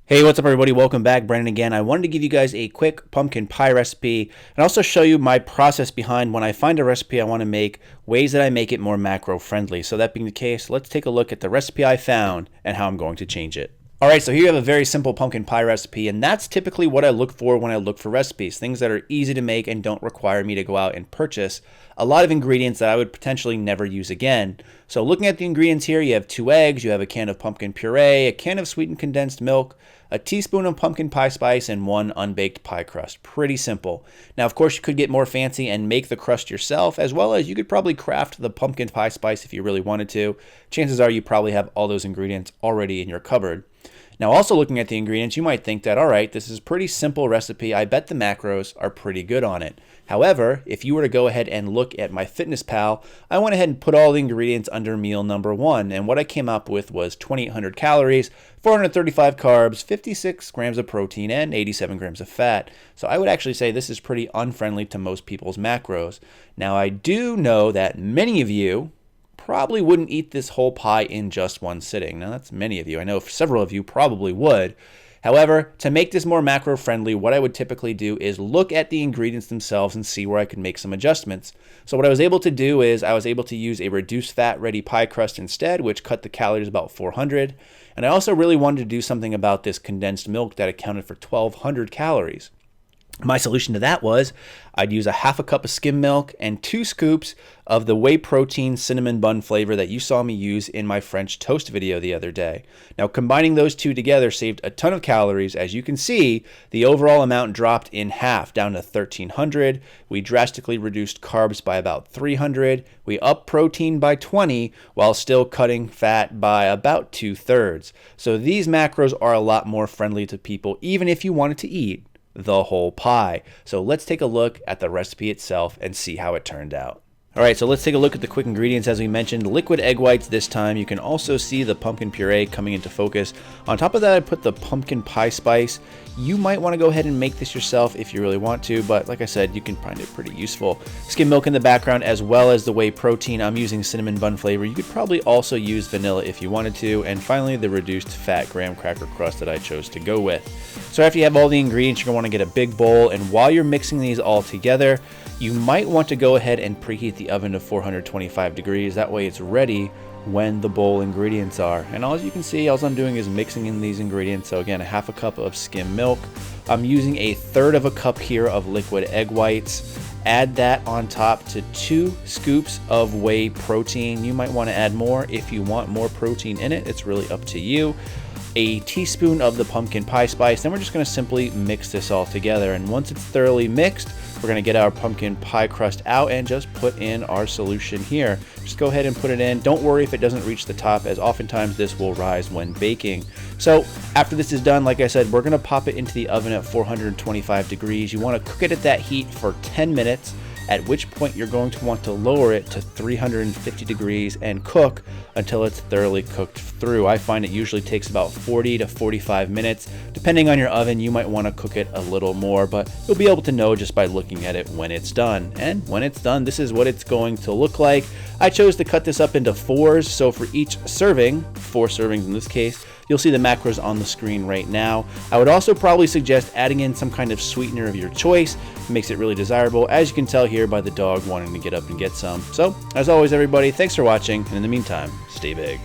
Hey, what's up everybody? Welcome back. Brandon again. I wanted to give you guys a quick pumpkin pie recipe and also show you my process behind when I find a recipe I want to make, ways that I make it more macro friendly. So that being the case, let's take a look at the recipe I found and how I'm going to change it. Alright, so here you have a very simple pumpkin pie recipe, and that's typically what I look for when I look for recipes. Things that are easy to make and don't require me to go out and purchase a lot of ingredients that I would potentially never use again. So looking at the ingredients here, you have 2 eggs, you have a can of pumpkin puree, a can of sweetened condensed milk, a teaspoon of pumpkin pie spice, and 1 unbaked pie crust. Pretty simple. Now, of course, you could get more fancy and make the crust yourself, as well as you could probably craft the pumpkin pie spice if you really wanted to. Chances are you probably have all those ingredients already in your cupboard. Now, also looking at the ingredients, you might think that, all right, this is a pretty simple recipe. I bet the macros are pretty good on it. However, if you were to go ahead and look at MyFitnessPal, I went ahead and put all the ingredients under meal number 1. And what I came up with was 2,800 calories, 435 carbs, 56 grams of protein, and 87 grams of fat. So I would actually say this is pretty unfriendly to most people's macros. Now, I do know that many of you probably wouldn't eat this whole pie in just one sitting. Now, that's many of you. I know several of you probably would. However, to make this more macro friendly, what I would typically do is look at the ingredients themselves and see where I could make some adjustments. So what I was able to do is I was able to use a reduced fat ready pie crust instead, which cut the calories about 400. And I also really wanted to do something about this condensed milk that accounted for 1,200 calories. My solution to that was I'd use a half a cup of skim milk and 2 scoops of the whey protein cinnamon bun flavor that you saw me use in my French toast video the other day. Now, combining those two together saved a ton of calories. As you can see, the overall amount dropped in half, down to 1,300. We drastically reduced carbs by about 300. We upped protein by 20 while still cutting fat by about 2/3. So these macros are a lot more friendly to people, even if you wanted to eat the whole pie. So let's take a look at the recipe itself and see how it turned out. Alright, so let's take a look at the quick ingredients. As we mentioned, liquid egg whites this time. You can also see the pumpkin puree coming into focus. On top of that, I put the pumpkin pie spice. You might want to go ahead and make this yourself if you really want to, but like I said, you can find it pretty useful. Skim milk in the background, as well as the whey protein. I'm using cinnamon bun flavor. You could probably also use vanilla if you wanted to. And finally, the reduced fat graham cracker crust that I chose to go with. So after you have all the ingredients, you're going to want to get a big bowl, and while you're mixing these all together, you might want to go ahead and preheat the oven to 425 degrees. That way it's ready when the bowl ingredients are. And as you can see, all I'm doing is mixing in these ingredients. So again, a half a cup of skim milk. I'm using a 1/3 of a cup here of liquid egg whites. Add that on top to 2 scoops of whey protein. You might want to add more if you want more protein in it. It's really up to you. A teaspoon of the pumpkin pie spice. Then we're just going to simply mix this all together. And once it's thoroughly mixed, we're going to get our pumpkin pie crust out and just put in our solution here. Just go ahead and put it in. Don't worry if it doesn't reach the top, as oftentimes this will rise when baking. So after this is done, like I said, we're going to pop it into the oven at 425 degrees. You want to cook it at that heat for 10 minutes. At which point you're going to want to lower it to 350 degrees and cook until it's thoroughly cooked through. I find it usually takes about 40 to 45 minutes. Depending on your oven, you might want to cook it a little more, but you'll be able to know just by looking at it when it's done. And when it's done, this is what it's going to look like. I chose to cut this up into 4s, so for each serving, 4 servings in this case, you'll see the macros on the screen right now. I would also probably suggest adding in some kind of sweetener of your choice. It makes it really desirable, as you can tell here by the dog wanting to get up and get some. So, as always everybody, thanks for watching, and in the meantime, stay big.